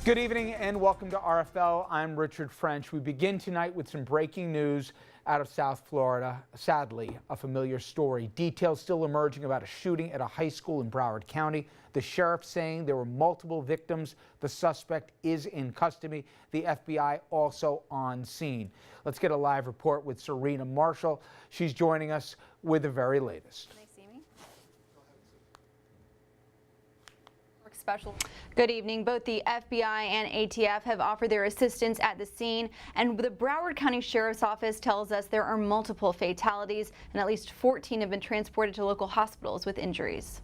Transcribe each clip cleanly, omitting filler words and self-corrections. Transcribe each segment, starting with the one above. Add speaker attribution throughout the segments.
Speaker 1: Good evening and welcome to RFL. I'm Richard French. We begin tonight with some breaking news out of South Florida. Sadly, a familiar story. Details still emerging about a shooting at a high school in Broward County. The sheriff saying there were multiple victims. The suspect is in custody. The FBI also on scene. Let's get a live report with Serena Marshall. She's joining us with the very latest.
Speaker 2: Good evening. Both the FBI and ATF have offered their assistance at the scene, and the Broward County Sheriff's Office tells us there are multiple fatalities and at least 14 have been transported to local hospitals with injuries.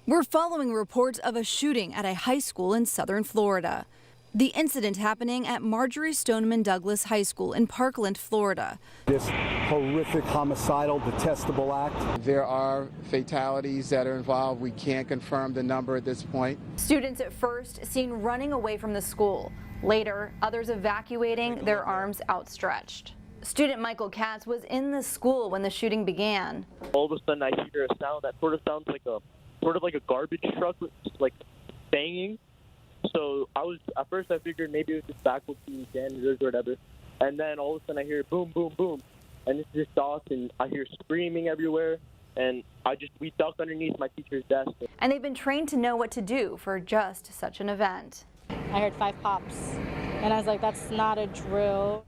Speaker 3: We're following reports of a shooting at a high school in southern Florida. The incident happening at Marjorie Stoneman Douglas High School in Parkland, Florida.
Speaker 4: This horrific homicidal, detestable act.
Speaker 5: There are fatalities that are involved. We can't confirm the number at this point.
Speaker 2: Students at first seen running away from the school. Later, others evacuating, their arms outstretched. Student Michael Katz was in the school when the shooting began.
Speaker 6: All of a sudden, I hear a sound that sort of sounds like a garbage truck, like banging. So at first I figured maybe it was just faculty, janitors, or whatever. And then all of a sudden I hear boom, boom, boom. And it's just us, and I hear screaming everywhere. And we ducked underneath my teacher's desk.
Speaker 2: And they've been trained to know what to do for just such an event.
Speaker 7: I heard 5 pops, and I was like, that's not a drill.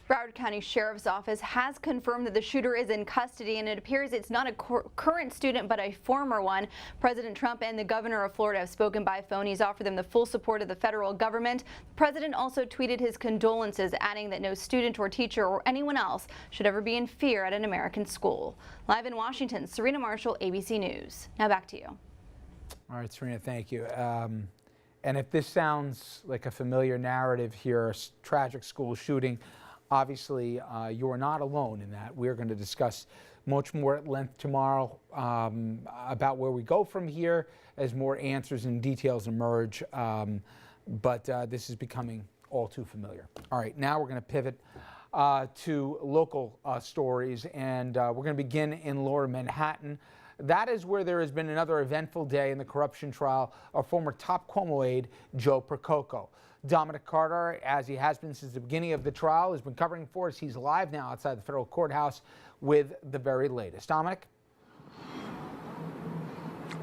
Speaker 2: Broward County Sheriff's Office has confirmed that the shooter is in custody, and it appears it's not a current student but a former one. President Trump and the governor of Florida have spoken by phone. He's offered them the full support of the federal government. The president also tweeted his condolences, adding that no student or teacher or anyone else should ever be in fear at an American school. Live in Washington, Serena Marshall, ABC News. Now back to you.
Speaker 1: All right, Serena, thank you. And if this sounds like a familiar narrative here, a tragic school shooting, obviously, you are not alone in that. We're going to discuss much more at length tomorrow about where we go from here as more answers and details emerge. But this is becoming all too familiar. All right, now we're going to pivot to local stories, and we're going to begin in lower Manhattan. That is where there has been another eventful day in the corruption trial of former top Cuomo aide Joe Percoco. Dominic Carter, as he has been since the beginning of the trial, has been covering for us. He's live now outside the federal courthouse with the very latest. Dominic?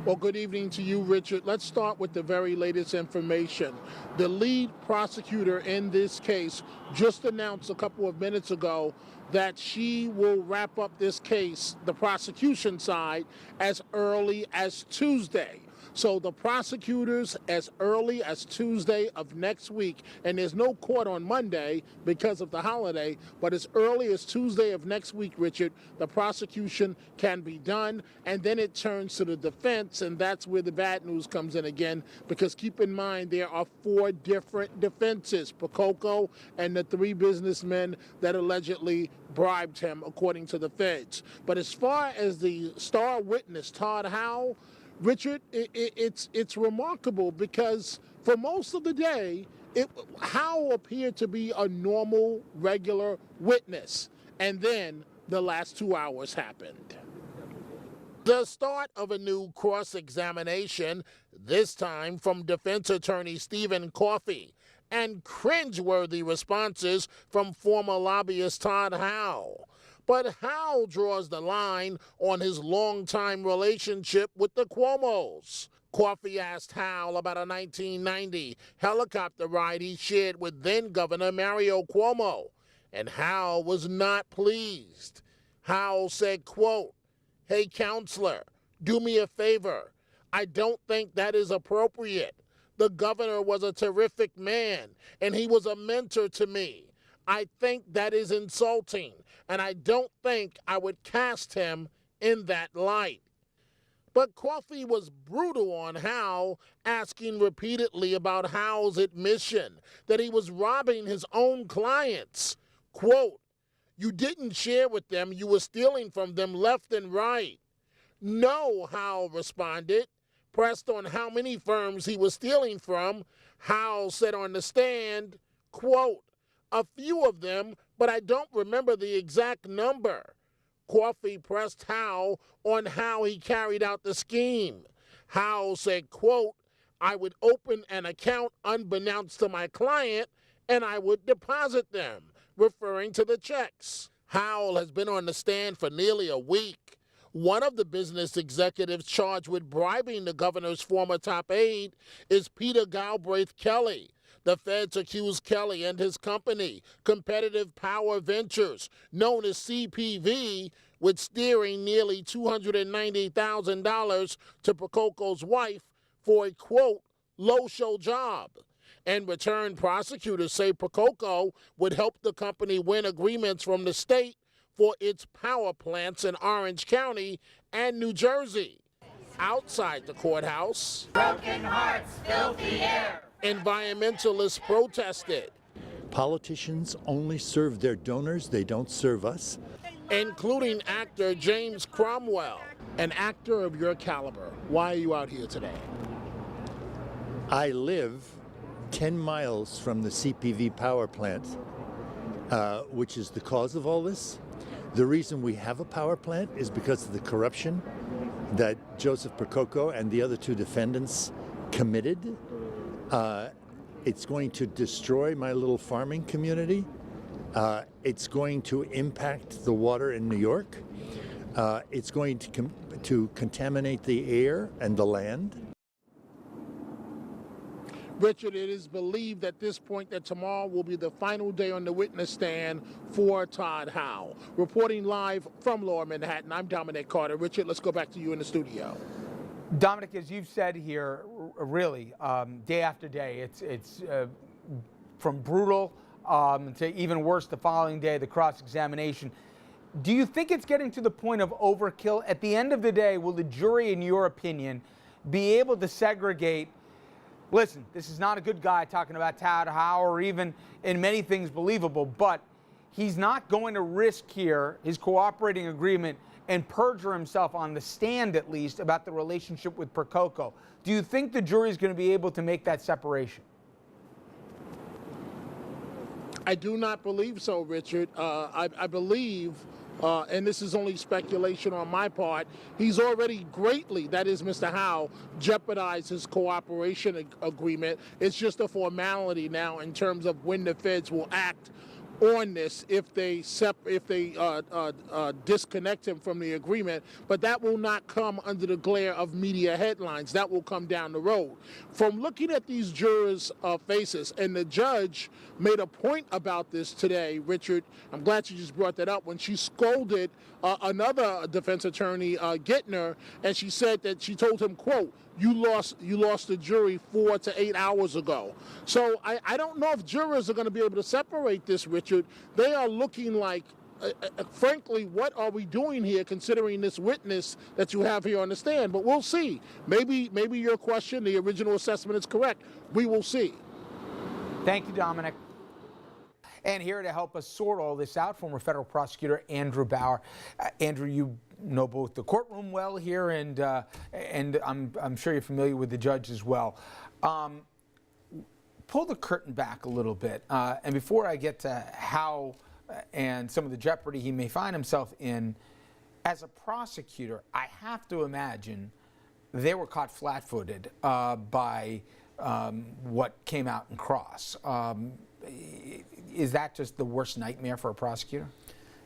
Speaker 8: Well, good evening to you, Richard. Let's start with the very latest information. The lead prosecutor in this case just announced a couple of minutes ago that she will wrap up this case, the prosecution side, as early as Tuesday. So the prosecutors, as early as Tuesday of next week, and there's no court on Monday because of the holiday, but as early as Tuesday of next week, Richard, the prosecution can be done, and then it turns to the defense, and that's where the bad news comes in again, because keep in mind there are 4 different defenses, Percoco and the 3 businessmen that allegedly bribed him, according to the feds. But as far as the star witness, Todd Howell, Richard, it's remarkable because for most of the day, Howell appeared to be a normal, regular witness. And then the last 2 hours happened. The start of a new cross-examination, this time from defense attorney Stephen Coffey, and cringeworthy responses from former lobbyist Todd Howell. But Howell draws the line on his longtime relationship with the Cuomos. Coffey asked Howell about a 1990 helicopter ride he shared with then-Governor Mario Cuomo, and Howell was not pleased. Howell said, quote, "Hey, counselor, do me a favor. I don't think that is appropriate. The governor was a terrific man, and he was a mentor to me. I think that is insulting, and I don't think I would cast him in that light." But Coffey was brutal on Howell, asking repeatedly about Howell's admission that he was robbing his own clients. Quote, "You didn't share with them, you were stealing from them left and right." No, Howell responded. Pressed on how many firms he was stealing from, Howell said on the stand, quote, "A few of them, but I don't remember the exact number." Coffey pressed Howell on how he carried out the scheme. Howell said, quote, I would open an account unbeknownst to my client and I would deposit them, referring to the checks. Howell has been on the stand for nearly a week. One of the business executives charged with bribing the governor's former top aide is Peter Galbraith Kelly. The feds accuse Kelly and his company, Competitive Power Ventures, known as CPV, with steering nearly $290,000 to Percoco's wife for a, quote, low-show job. In return, prosecutors say Percoco would help the company win agreements from the state for its power plants in Orange County and New Jersey. Outside the courthouse, broken hearts fill the air. Environmentalists protested.
Speaker 9: Politicians only serve their donors, they don't serve us.
Speaker 8: Including actor James Cromwell. An actor of your caliber, why are you out here today?
Speaker 9: I live 10 miles from the CPV power plant, which is the cause of all this. The reason we have a power plant is because of the corruption that Joseph Percoco and the other two defendants committed. It's going to destroy my little farming community. It's going to impact the water in New York. It's going to contaminate the air and the land.
Speaker 8: Richard, it is believed at this point that tomorrow will be the final day on the witness stand for Todd Howell. Reporting live from Lower Manhattan, I'm Dominic Carter. Richard, let's go back to you in the studio.
Speaker 1: Dominic, as you've said here, really, day after day, it's from brutal to even worse the following day, the cross-examination. Do you think it's getting to the point of overkill? At the end of the day, will the jury, in your opinion, be able to segregate, listen, this is not a good guy talking about Todd Howell or even in many things believable, but he's not going to risk here his cooperating agreement and perjure himself on the stand, at least, about the relationship with Percoco. Do you think the jury is going to be able to make that separation?
Speaker 8: I do not believe so, Richard. I believe, and this is only speculation on my part, he's already greatly, that is Mr. Howell, jeopardized his cooperation agreement. It's just a formality now in terms of when the feds will act on this if they disconnect him from the agreement, but that will not come under the glare of media headlines. That will come down the road. From looking at these jurors' faces, and the judge made a point about this today, Richard, I'm glad you just brought that up, when she scolded another defense attorney, Gittner, and she said that she told him, quote, you lost the jury 4 to 8 hours ago. So I don't know if jurors are going to be able to separate this, Richard. They are looking like, frankly, what are we doing here considering this witness that you have here on the stand? But we'll see. Maybe your question, the original assessment is correct. We will see.
Speaker 1: Thank you, Dominic. And here to help us sort all this out, former federal prosecutor Andrew Bauer. Andrew, you know both the courtroom well here, and I'm sure you're familiar with the judge as well. Pull the curtain back a little bit, and before I get to how and some of the jeopardy he may find himself in, as a prosecutor, I have to imagine they were caught flat-footed by what came out in cross. Is that just the worst nightmare for a prosecutor?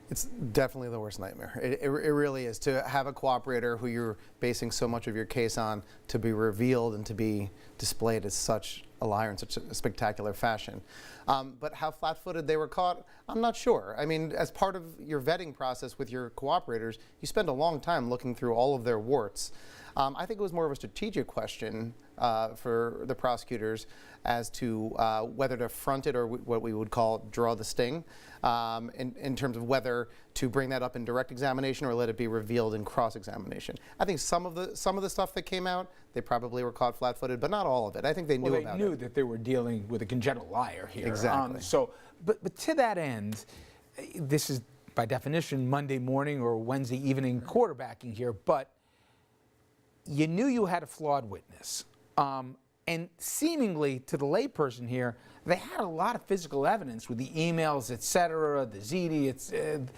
Speaker 10: It's definitely the worst nightmare. It really is. To have a cooperator who you're basing so much of your case on to be revealed and to be displayed as such a liar in such a spectacular fashion. But how flat-footed they were caught, I'm not sure. I mean, as part of your vetting process with your cooperators, you spend a long time looking through all of their warts. I think it was more of a strategic question for the prosecutors as to whether to front it or what we would call draw the sting, in terms of whether to bring that up in direct examination or let it be revealed in cross-examination. I think some of the stuff that came out, they probably were caught flat-footed, but not all of it. I think they knew about it.
Speaker 1: They knew that they were dealing with a congenital liar here.
Speaker 10: Exactly.
Speaker 1: But to that end, this is by definition Monday morning or Wednesday evening quarterbacking here, but you knew you had a flawed witness. And seemingly, to the layperson here, they had a lot of physical evidence with the emails, et cetera, the ZD.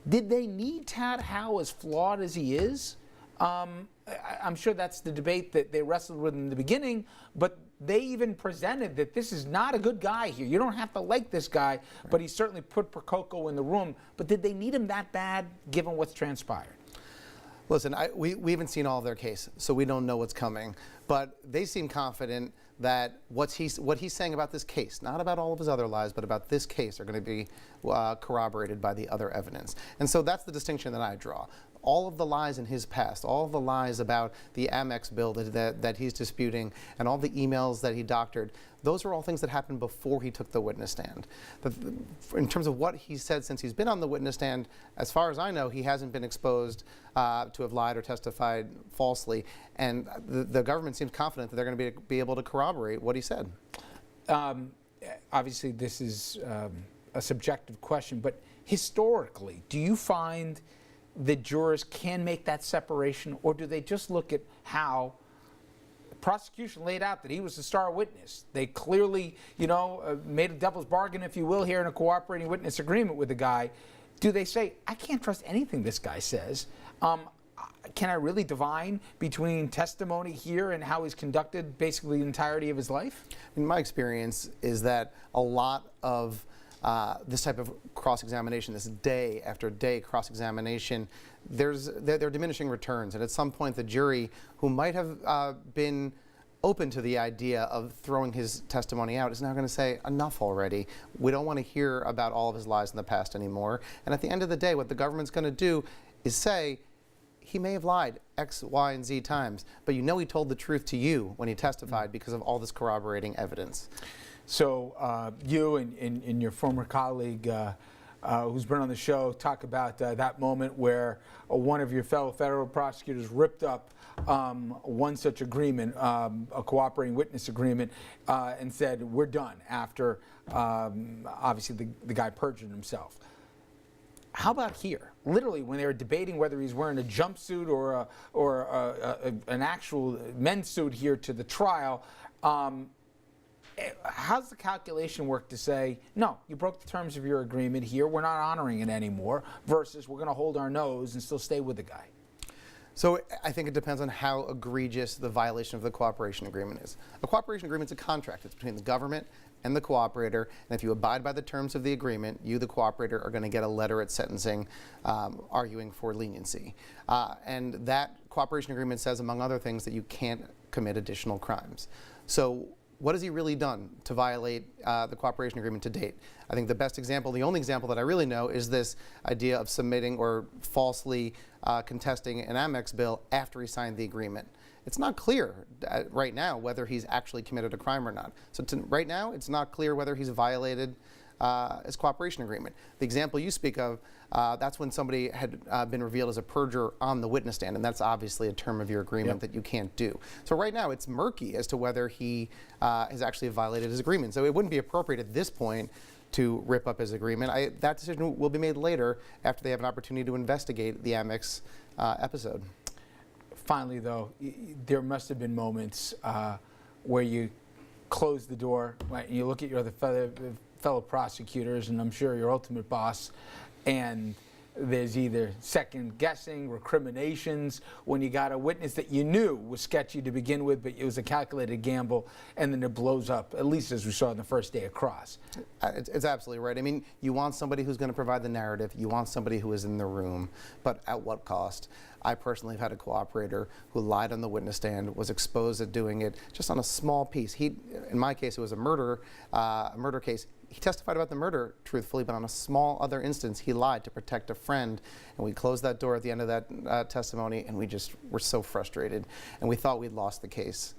Speaker 1: Did they need Todd Howell as flawed as he is? I'm sure that's the debate that they wrestled with in the beginning, but they even presented that this is not a good guy here. You don't have to like this guy, but he certainly put Percoco in the room. But did they need him that bad, given what's transpired?
Speaker 10: Listen, we haven't seen all of their case, so we don't know what's coming. But they seem confident that what he's saying about this case, not about all of his other lies, but about this case, are going to be corroborated by the other evidence. And so that's the distinction that I draw. All of the lies in his past, all of the lies about the Amex bill that he's disputing, and all the emails that he doctored, those are all things that happened before he took the witness stand. In terms of what he said since he's been on the witness stand, as far as I know, he hasn't been exposed to have lied or testified falsely, and the government seems confident that they're going to be able to corroborate what he said.
Speaker 1: Obviously, this is a subjective question, but historically, do you find that jurors can make that separation, or do they just look at how the prosecution laid out that he was the star witness? They clearly, made a devil's bargain, if you will, here in a cooperating witness agreement with the guy. Do they say, I can't trust anything this guy says? Can I really divine between testimony here and how he's conducted basically the entirety of his life?
Speaker 10: In my experience is that a lot of this type of cross-examination, this day after day cross-examination, they're diminishing returns. And at some point, the jury, who might have been open to the idea of throwing his testimony out, is now going to say, enough already. We don't want to hear about all of his lies in the past anymore. And at the end of the day, what the government's going to do is say, he may have lied X, Y, and Z times, but he told the truth to you when he testified because of all this corroborating evidence.
Speaker 1: So you and your former colleague who's been on the show talk about that moment where one of your fellow federal prosecutors ripped up one such agreement, a cooperating witness agreement, and said, we're done, after obviously the guy perjured himself. How about here? Literally, when they were debating whether he's wearing a jumpsuit or an actual men's suit here to the trial, how's the calculation work to say, no, you broke the terms of your agreement here, we're not honoring it anymore, versus we're going to hold our nose and still stay with the guy?
Speaker 10: So I think it depends on how egregious the violation of the cooperation agreement is. A cooperation agreement is a contract. It's between the government and the cooperator, and if you abide by the terms of the agreement, you, the cooperator, are going to get a letter at sentencing arguing for leniency. And that cooperation agreement says, among other things, that you can't commit additional crimes. So what has he really done to violate the cooperation agreement to date? I think the best example, the only example that I really know, is this idea of submitting or falsely contesting an Amex bill after he signed the agreement. It's not clear right now whether he's actually committed a crime or not. So right now, it's not clear whether he's violated his cooperation agreement. The example you speak of, that's when somebody had been revealed as a perjurer on the witness stand, and that's obviously a term of your agreement that you can't do. So right now, it's murky as to whether he has actually violated his agreement. So it wouldn't be appropriate at this point to rip up his agreement. That decision will be made later after they have an opportunity to investigate the Amex episode.
Speaker 1: Finally, though, there must have been moments where you close the door, right, and you look at your other fellow prosecutors, and I'm sure your ultimate boss, and there's either second guessing, recriminations, when you got a witness that you knew was sketchy to begin with, but it was a calculated gamble, and then it blows up, at least as we saw on the first day across.
Speaker 10: It's absolutely right. I mean, you want somebody who's going to provide the narrative. You want somebody who is in the room, but at what cost? I personally have had a cooperator who lied on the witness stand, was exposed at doing it just on a small piece. In my case, it was a murder case. He testified about the murder truthfully, but on a small other instance, he lied to protect a friend. And we closed that door at the end of that testimony, and we just were so frustrated. And we thought we'd lost the case.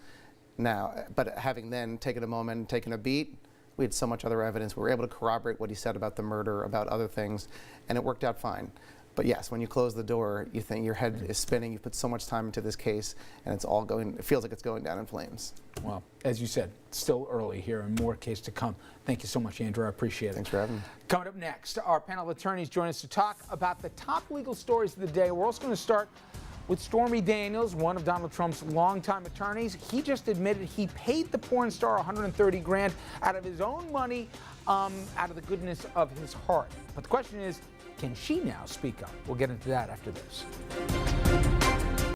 Speaker 10: Now, but having then taken a moment and taken a beat, we had so much other evidence. We were able to corroborate what he said about the murder, about other things, and it worked out fine. But yes, when you close the door, you think your head is spinning. You put so much time into this case, and it feels like it's going down in flames.
Speaker 1: Well, as you said, still early here and more case to come. Thank you so much, Andrew. I appreciate it.
Speaker 10: Thanks for having me.
Speaker 1: Coming up next, our panel of attorneys join us to talk about the top legal stories of the day. We're also going to start with Stormy Daniels, one of Donald Trump's longtime attorneys. He just admitted he paid the porn star $130,000 out of his own money, out of the goodness of his heart. But the question is, can she now speak up? We'll get into that after this.